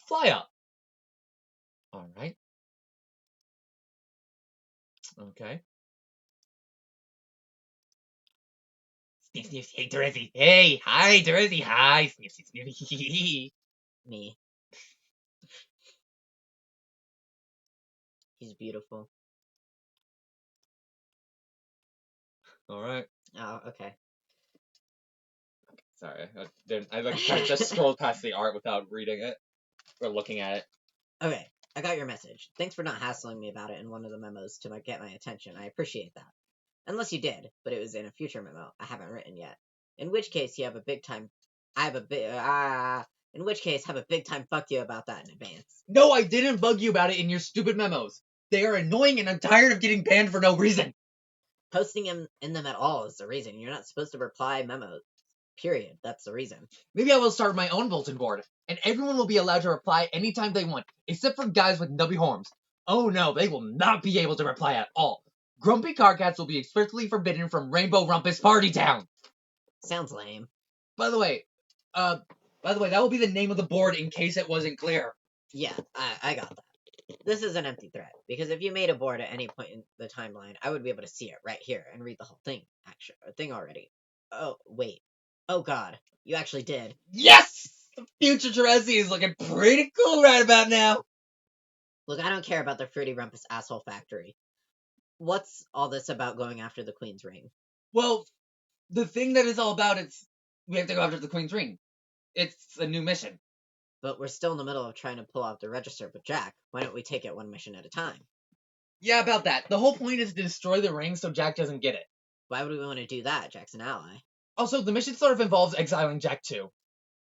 Fly up. Alright. Okay. Sniff, sniff. Hey, Dorothy. Hey, hi, Dorothy. Hi. Sniff, sniff, sniff. Me. He's beautiful. Alright. Oh, okay. Sorry. I just scrolled past the art without reading it. Or looking at it. Okay, I got your message. Thanks for not hassling me about it in one of the memos to get my attention. I appreciate that. Unless you did, but it was in a future memo I haven't written yet. In which case, you have a big time. In which case, have a big time fuck you about that in advance. No, I didn't bug you about it in your stupid memos. They are annoying and I'm tired of getting banned for no reason. Posting in them at all is the reason. You're not supposed to reply memos. Period. That's the reason. Maybe I will start my own bulletin board, and everyone will be allowed to reply anytime they want, except for guys with nubby horns. Oh no, they will not be able to reply at all. Grumpy car cats will be explicitly forbidden from Rainbow Rumpus Party Town. Sounds lame. By the way, that will be the name of the board in case it wasn't clear. Yeah, I got that. This is an empty threat, because if you made a board at any point in the timeline, I would be able to see it right here and read the whole thing, already. Oh, wait. Oh god, you actually did. Yes! The future Teresi is looking pretty cool right about now. Look, I don't care about the Fruity Rumpus asshole factory. What's all this about going after the Queen's ring? Well, the thing that is all about is we have to go after the Queen's ring. It's a new mission. But we're still in the middle of trying to pull off the register with Jack. Why don't we take it one mission at a time? Yeah, about that. The whole point is to destroy the ring so Jack doesn't get it. Why would we want to do that? Jack's an ally. Also, the mission sort of involves exiling Jack too.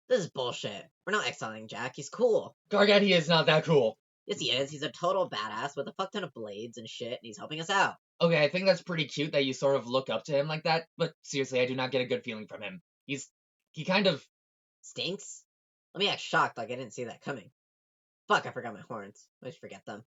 This is bullshit. We're not exiling Jack. He's cool. Gargat, he is not that cool. Yes, he is. He's a total badass with a fuck ton of blades and shit, and he's helping us out. Okay, I think that's pretty cute that you sort of look up to him like that, but seriously, I do not get a good feeling from him. He kind of... Stinks? Let me act shocked like I didn't see that coming. Fuck, I forgot my horns. I always forget them.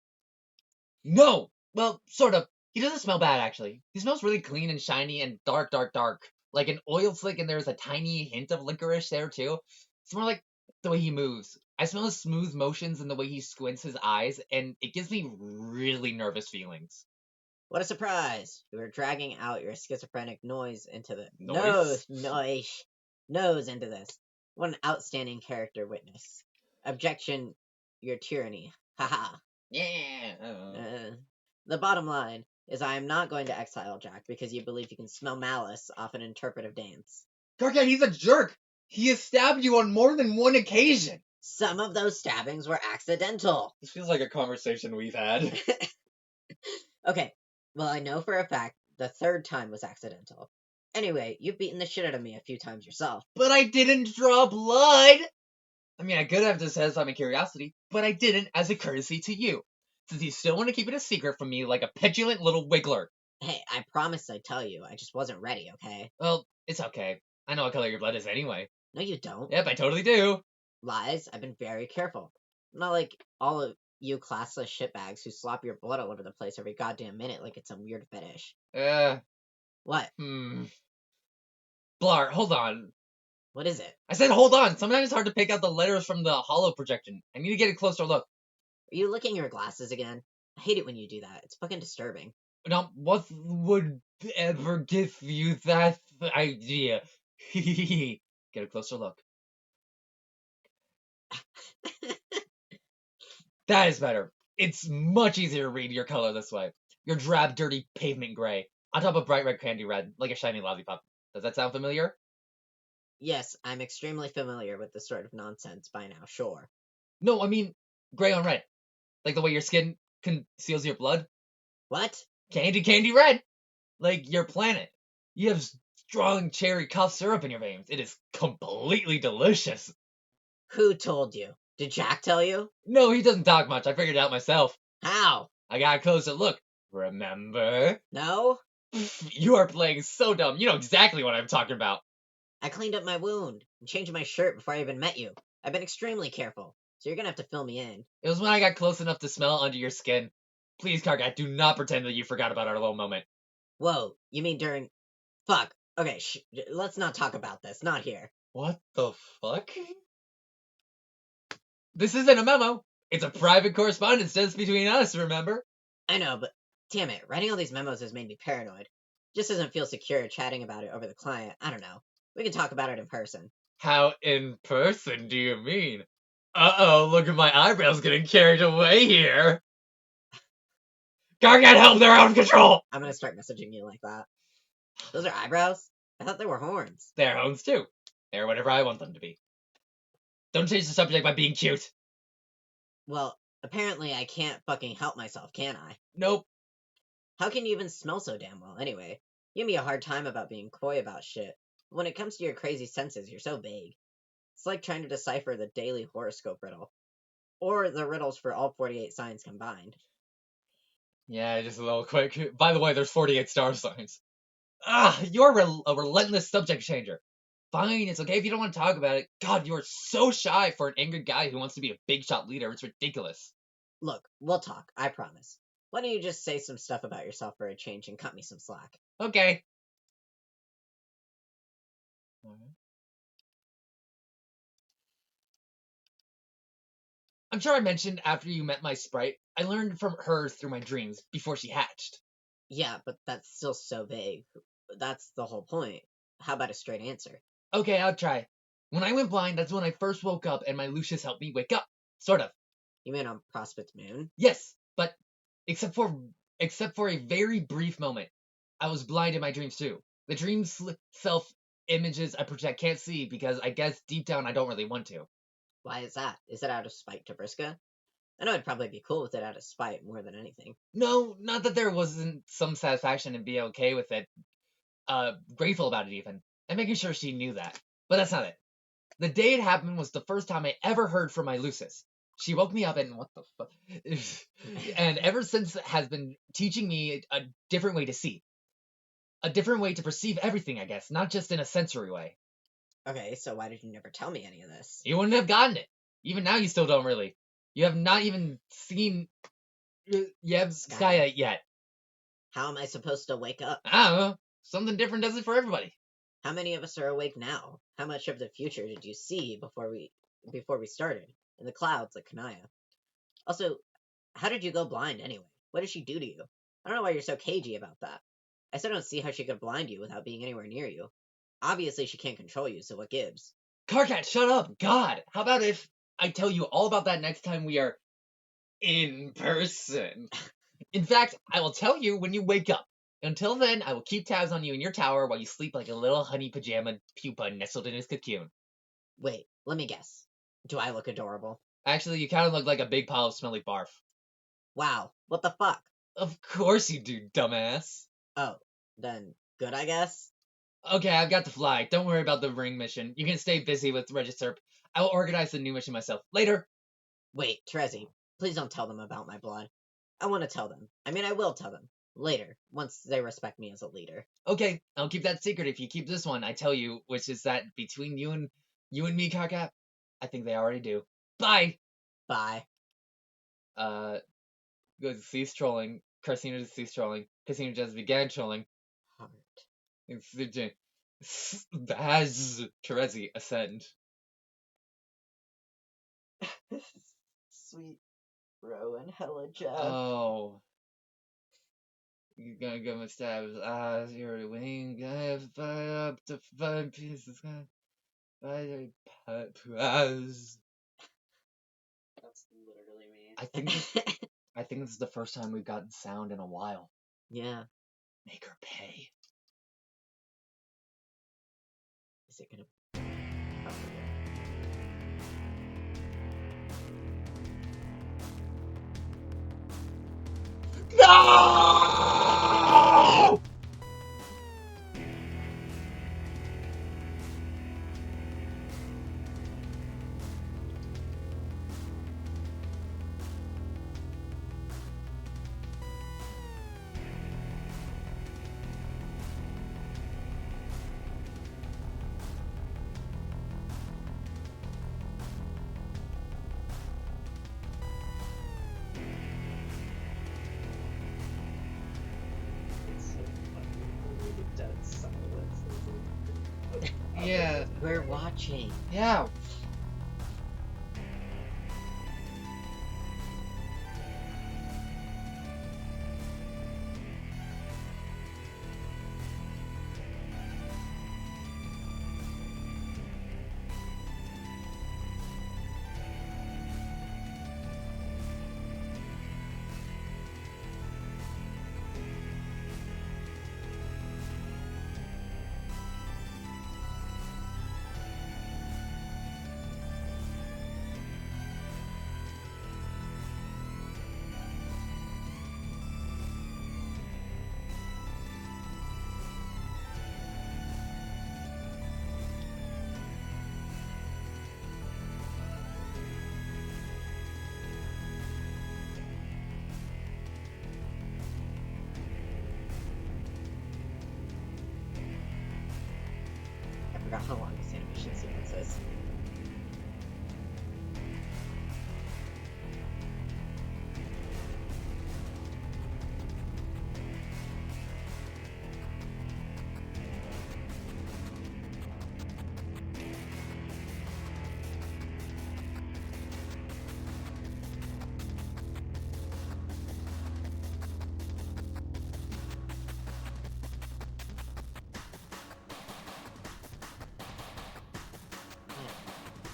No! Well, sort of. He doesn't smell bad, actually. He smells really clean and shiny and dark, dark, dark. Like an oil slick, and there's a tiny hint of licorice there, too. It's more like the way he moves. I smell his smooth motions and the way he squints his eyes, and it gives me really nervous feelings. What a surprise! You were dragging out your schizophrenic nose into the... Noise? Nose into this. What an outstanding character witness. Objection, your tyranny. Haha. Yeah. The bottom line is I am not going to exile Jack because you believe you can smell malice off an interpretive dance. Gargat, he's a jerk! He has stabbed you on more than one occasion! Some of those stabbings were accidental. This feels like a conversation we've had. Okay, well, I know for a fact the third time was accidental. Anyway, you've beaten the shit out of me a few times yourself. But I didn't draw blood! I mean, I could have to satisfy my curiosity, but I didn't as a courtesy to you, since you still want to keep it a secret from me like a petulant little wiggler. Hey, I promised I'd tell you. I just wasn't ready, okay? Well, it's okay. I know what color your blood is anyway. No, you don't. Yep, I totally do. Lies, I've been very careful. Not like all of you classless shitbags who slop your blood all over the place every goddamn minute like it's some weird fetish. What? Blar, hold on. What is it? I said hold on. Sometimes it's hard to pick out the letters from the holo projection. I need to get a closer look. Are you licking your glasses again? I hate it when you do that. It's fucking disturbing. Now, what would ever give you that idea? Get a closer look. That is better. It's much easier to read your color this way. Your drab, dirty pavement gray, on top of bright red candy red, like a shiny lollipop. Does that sound familiar? Yes, I'm extremely familiar with this sort of nonsense by now, sure. No, I mean gray on red. Like the way your skin conceals your blood. What? Candy red. Like your planet. You have strong cherry cough syrup in your veins. It is completely delicious. Who told you? Did Jack tell you? No, he doesn't talk much. I figured it out myself. How? I got a closer look. Remember? No? You are playing so dumb. You know exactly what I'm talking about. I cleaned up my wound and changed my shirt before I even met you. I've been extremely careful, so you're gonna have to fill me in. It was when I got close enough to smell under your skin. Please, Kargat, do not pretend that you forgot about our little moment. Whoa, you mean during... Fuck. Okay, let's not talk about this. Not here. What the fuck? This isn't a memo. It's a private correspondence just between us, remember? I know, but damn it, writing all these memos has made me paranoid. Just doesn't feel secure chatting about it over the client. I don't know. We can talk about it in person. How in person do you mean? Uh-oh, look at my eyebrows getting carried away here. God can't help their own control! I'm gonna start messaging you like that. Those are eyebrows? I thought they were horns. They're hones too. They're whatever I want them to be. Don't change the subject by being cute. Well, apparently I can't fucking help myself, can I? Nope. How can you even smell so damn well, anyway? You give me a hard time about being coy about shit. But when it comes to your crazy senses, you're so vague. It's like trying to decipher the daily horoscope riddle. Or the riddles for all 48 signs combined. Yeah, just a little quick. By the way, there's 48 star signs. Ah, you're a relentless subject changer. Fine, it's okay if you don't want to talk about it. God, you are so shy for an angry guy who wants to be a big shot leader. It's ridiculous. Look, we'll talk, I promise. Why don't you just say some stuff about yourself for a change and cut me some slack? Okay. I'm sure I mentioned after you met my sprite, I learned from her through my dreams before she hatched. Yeah, but that's still so vague. That's the whole point. How about a straight answer? Okay, I'll try. When I went blind, that's when I first woke up and my Lucius helped me wake up. Sort of. You mean on Prospect Moon? Yes, but except for a very brief moment. I was blind in my dreams too. The dreams self images I project can't see because I guess deep down I don't really want to. Why is that? Is it out of spite to Briska? I know I'd probably be cool with it out of spite more than anything. No, not that there wasn't some satisfaction in being okay with it. Grateful about it even. And making sure she knew that. But that's not it. The day it happened was the first time I ever heard from my Lucis. She woke me up and what the fuck? And ever since has been teaching me a different way to see. A different way to perceive everything, I guess, not just in a sensory way. Okay, so why did you never tell me any of this? You wouldn't have gotten it. Even now you still don't really. You have not even seen Skya yet. How am I supposed to wake up? I don't know. Something different does it for everybody. How many of us are awake now? How much of the future did you see before we started? In the clouds, like Kanaya. Also, how did you go blind anyway? What did she do to you? I don't know why you're so cagey about that. I still don't see how she could blind you without being anywhere near you. Obviously, she can't control you, so what gives? Carcat, shut up! God! How about if I tell you all about that next time we are in person? In fact, I will tell you when you wake up. Until then, I will keep tabs on you in your tower while you sleep like a little honey pajama pupa nestled in his cocoon. Wait, let me guess. Do I look adorable? Actually, you kind of look like a big pile of smelly barf. Wow, what the fuck? Of course you do, dumbass. Oh, then good, I guess? Okay, I've got to fly. Don't worry about the ring mission. You can stay busy with Register. I will organize the new mission myself. Later. Wait, Terezi, please don't tell them about my blood. I want to tell them. I mean, I will tell them. Later, once they respect me as a leader. Okay, I'll keep that secret if you keep this one, I tell you, which is that between you and me, Carcat, I think they already do. Bye! Bye. Good, cease trolling. Carsina just cease trolling. Carsina just began trolling. Heart. As Terezi ascend. Sweet Rowan Hella Jeff. Oh. You're gonna give him a stab. You're winning. Up to 5 pieces. That's literally me. I think this is the first time we've gotten sound in a while. Yeah. Make her pay. Is it gonna? Oh, yeah. No! Yeah. We're watching. Yeah. forgot how long this animation sequence is.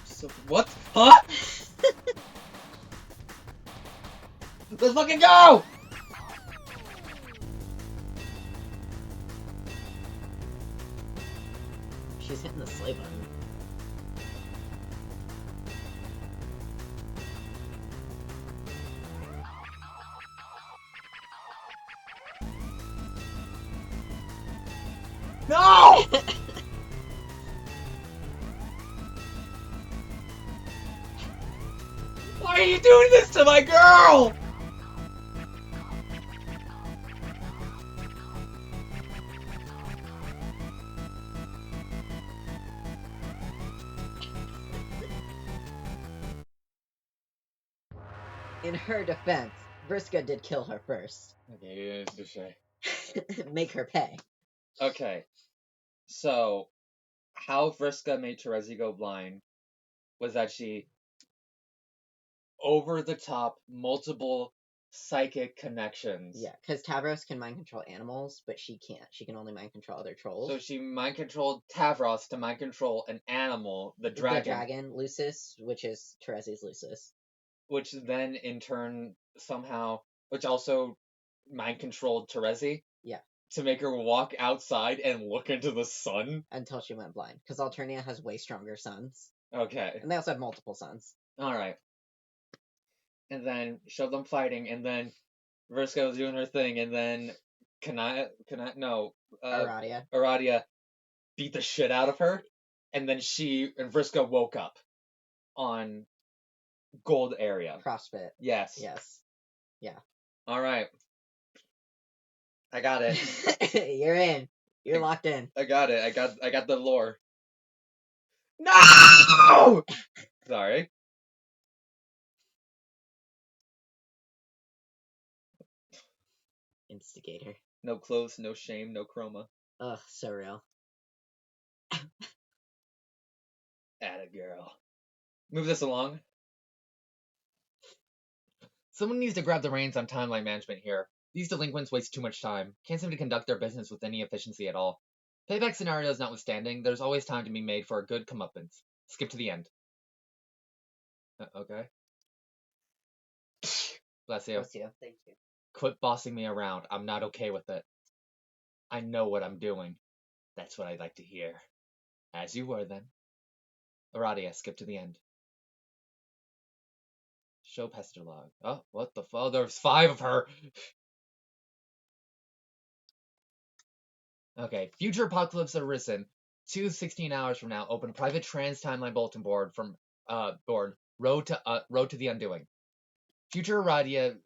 So, what? Huh? Let's fucking go! She's hitting the sleigh button. No! Why are you doing this to my girl? In her defense, Vriska did kill her first. Okay, yes, just say. Make her pay. Okay, so how Vriska made Terezi go blind was that she over the top multiple psychic connections. Yeah, because Tavros can mind control animals, but she can't. She can only mind control other trolls. So she mind controlled Tavros to mind control an animal, the dragon, The dragon, Lucis, which is Terezi's Lucis. which then in turn somehow, which also mind controlled Terezi. Yeah. To make her walk outside and look into the sun. Until she went blind. Because Alternia has way stronger suns. Okay. And they also have multiple suns. Alright. And then show them fighting, and then Vriska was doing her thing, and then Aradia beat the shit out of her, and then Vriska woke up on gold area. CrossFit. Yes. Yes. Yeah. Alright. I got it. You're in. You're locked in. I got it. I got the lore. No! Sorry. Instigator. No clothes, no shame, no chroma. Ugh, so real. Atta girl. Move this along. Someone needs to grab the reins on timeline management here. These delinquents waste too much time. Can't seem to conduct their business with any efficiency at all. Payback scenarios notwithstanding, there's always time to be made for a good comeuppance. Skip to the end. Okay. Bless you. Bless you. Thank you. Quit bossing me around. I'm not okay with it. I know what I'm doing. That's what I'd like to hear. As you were, then. Aradia, skip to the end. Show pester log. Oh, what the fuck? There's 5 of her! Okay, future apocalypse arisen. 16 hours from now, open private trans timeline bulletin board from road to the undoing. Future Aradia,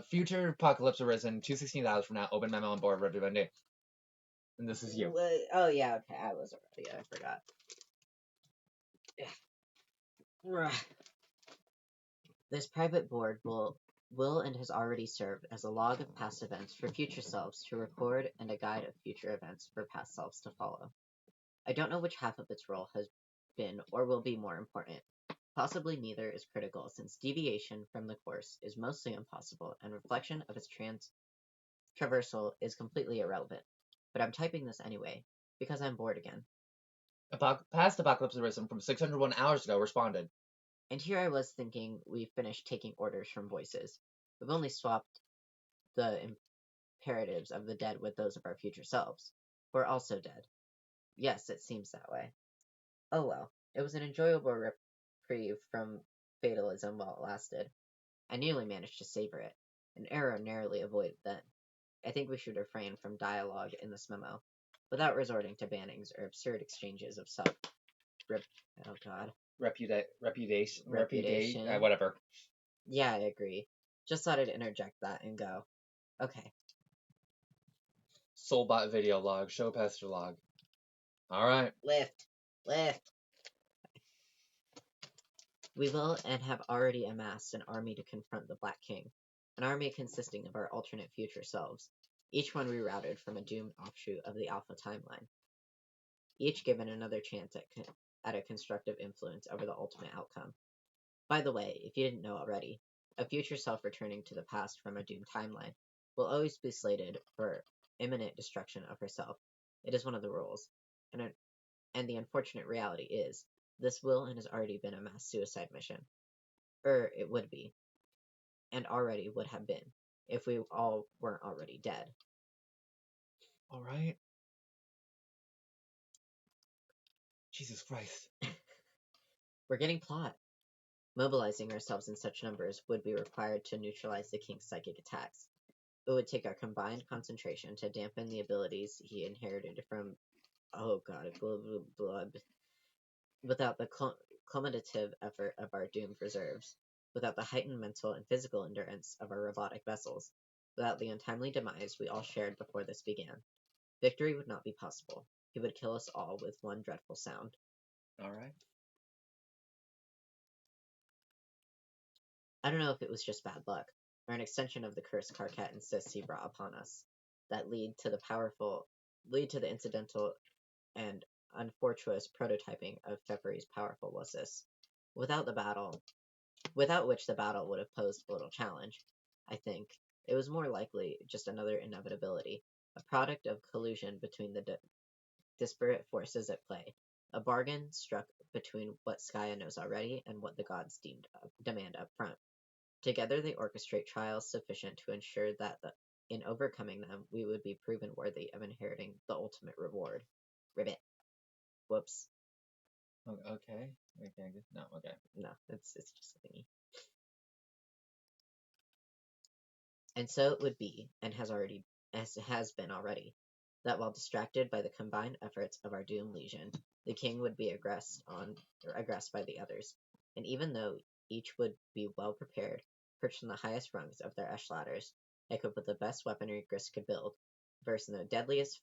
future apocalypse arisen. 16 hours from now, open memo on board road to the undoing. And this is you. Oh yeah, okay, I was Aradia. I forgot. This private board will and has already served as a log of past events for future selves to record and a guide of future events for past selves to follow. I don't know which half of its role has been or will be more important. Possibly neither is critical, since deviation from the course is mostly impossible and reflection of its traversal is completely irrelevant. But I'm typing this anyway, because I'm bored again. Past apocalypse arisen from 601 hours ago responded. And here I was thinking we finished taking orders from voices. We've only swapped the imperatives of the dead with those of our future selves. We're also dead. Yes, it seems that way. Oh well, it was an enjoyable reprieve from fatalism while it lasted. I nearly managed to savor it. An error narrowly avoided then. I think we should refrain from dialogue in this memo, without resorting to bannings or absurd exchanges of oh god. Reputation. Whatever. Yeah, I agree. Just thought I'd interject that and go. Okay. Soulbot video log. Show pester log. Alright. Lift. Lift. We will and have already amassed an army to confront the Black King, an army consisting of our alternate future selves, each one rerouted from a doomed offshoot of the Alpha timeline, each given another chance at a constructive influence over the ultimate outcome. By the way, if you didn't know already, a future self returning to the past from a doomed timeline will always be slated for imminent destruction of herself. It is one of the rules, and the unfortunate reality is, this will and has already been a mass suicide mission. It would be, and already would have been, if we all weren't already dead. All right. Jesus Christ. We're getting plot. Mobilizing ourselves in such numbers would be required to neutralize the king's psychic attacks. It would take our combined concentration to dampen the abilities he inherited from, oh god, blood, without the cumulative effort of our doomed reserves, without the heightened mental and physical endurance of our robotic vessels, without the untimely demise we all shared before this began. Victory would not be possible. He would kill us all with one dreadful sound. All right. I don't know if it was just bad luck, or an extension of the curse Karkat insists he brought upon us, that lead to the incidental and unfortuitous prototyping of February's powerful Lussus, without which the battle would have posed little challenge. I think it was more likely just another inevitability, a product of collusion between the disparate forces at play, a bargain struck between what Skaya knows already and what the gods demand up front. Together they orchestrate trials sufficient to ensure that in overcoming them we would be proven worthy of inheriting the ultimate reward. Ribbit. Whoops. Okay. No, okay. No, it's just a thingy. And so it would be, and has been already, that while distracted by the combined efforts of our doomed legion, the king would be aggressed by the others, and even though each would be well prepared, perched on the highest rungs of their ladders, equipped with the best weaponry Grist could build, versed in the deadliest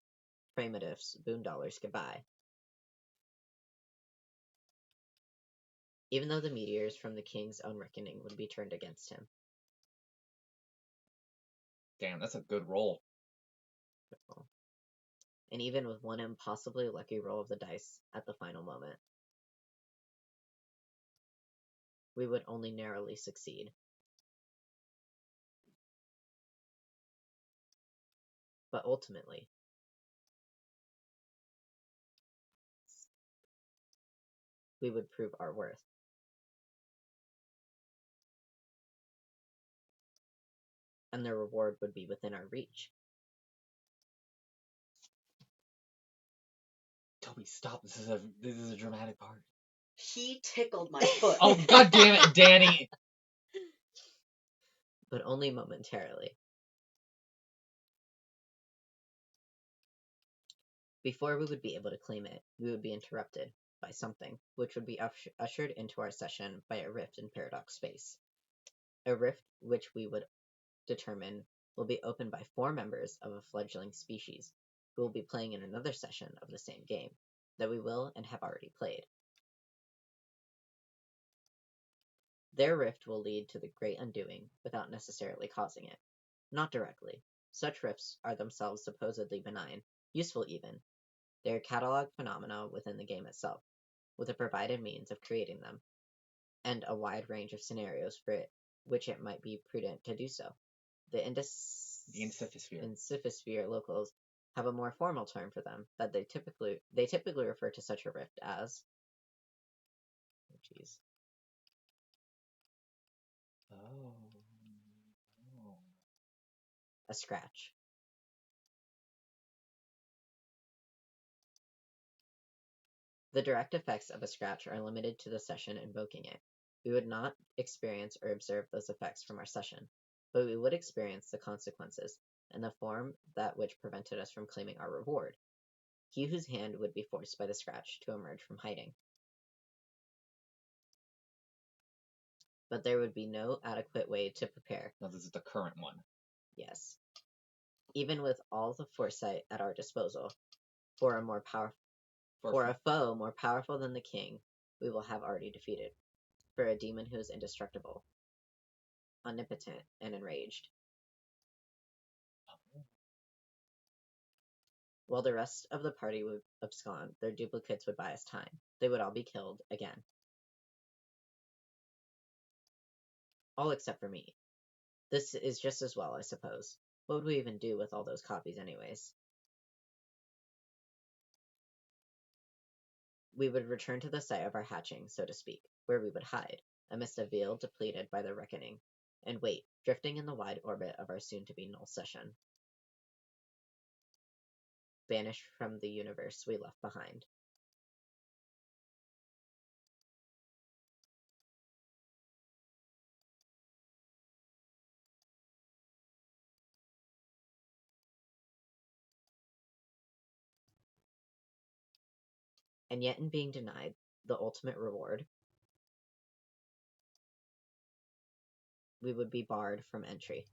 primitives Boondollars could buy. Even though the meteors from the king's own reckoning would be turned against him. Damn, that's a good roll. And even with one impossibly lucky roll of the dice at the final moment, we would only narrowly succeed. But ultimately, we would prove our worth. And the reward would be within our reach. Toby, stop. This is a dramatic part. He tickled my foot. Oh, god damn it, Danny! But only momentarily. Before we would be able to claim it, we would be interrupted by something, which would be ushered into our session by a rift in paradox space. A rift which we would determine will be opened by 4 members of a fledgling species, who will be playing in another session of the same game, that we will and have already played. Their rift will lead to the great undoing without necessarily causing it. Not directly. Such rifts are themselves supposedly benign, useful even. They are cataloged phenomena within the game itself, with a provided means of creating them, and a wide range of scenarios for it, which it might be prudent to do so. The Inciphosphere locals have a more formal term for them, that they typically refer to such a rift as... a scratch. The direct effects of a scratch are limited to the session invoking it. We would not experience or observe those effects from our session, but we would experience the consequences, in the form that which prevented us from claiming our reward. He whose hand would be forced by the scratch to emerge from hiding. But there would be no adequate way to prepare. No, this is the current one. Yes. Even with all the foresight at our disposal, for a more For a foe more powerful than the king, we will have already defeated. For a demon who is indestructible, omnipotent, and enraged. While the rest of the party would abscond, their duplicates would buy us time. They would all be killed again. All except for me. This is just as well, I suppose. What would we even do with all those copies anyways? We would return to the site of our hatching, so to speak, where we would hide, amidst a veil depleted by the reckoning, and wait, drifting in the wide orbit of our soon-to-be null session. Banished from the universe we left behind. And yet in being denied the ultimate reward, we would be barred from entry.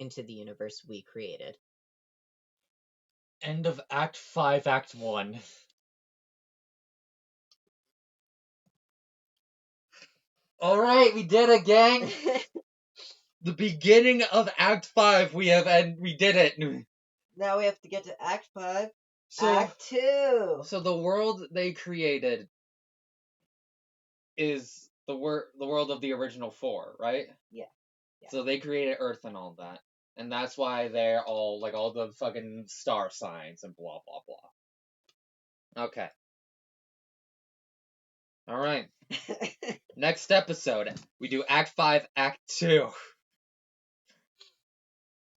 Into the universe we created. End of Act 5, Act 1. Alright, we did it, gang! The beginning of Act 5, we did it! Now we have to get to Act 5. So, Act 2! So the world they created is the world of the original 4, right? Yeah. So they created Earth and all that. And that's why they're all, like, all the fucking star signs and blah, blah, blah. Okay. Alright. Next episode, we do Act 5, Act 2.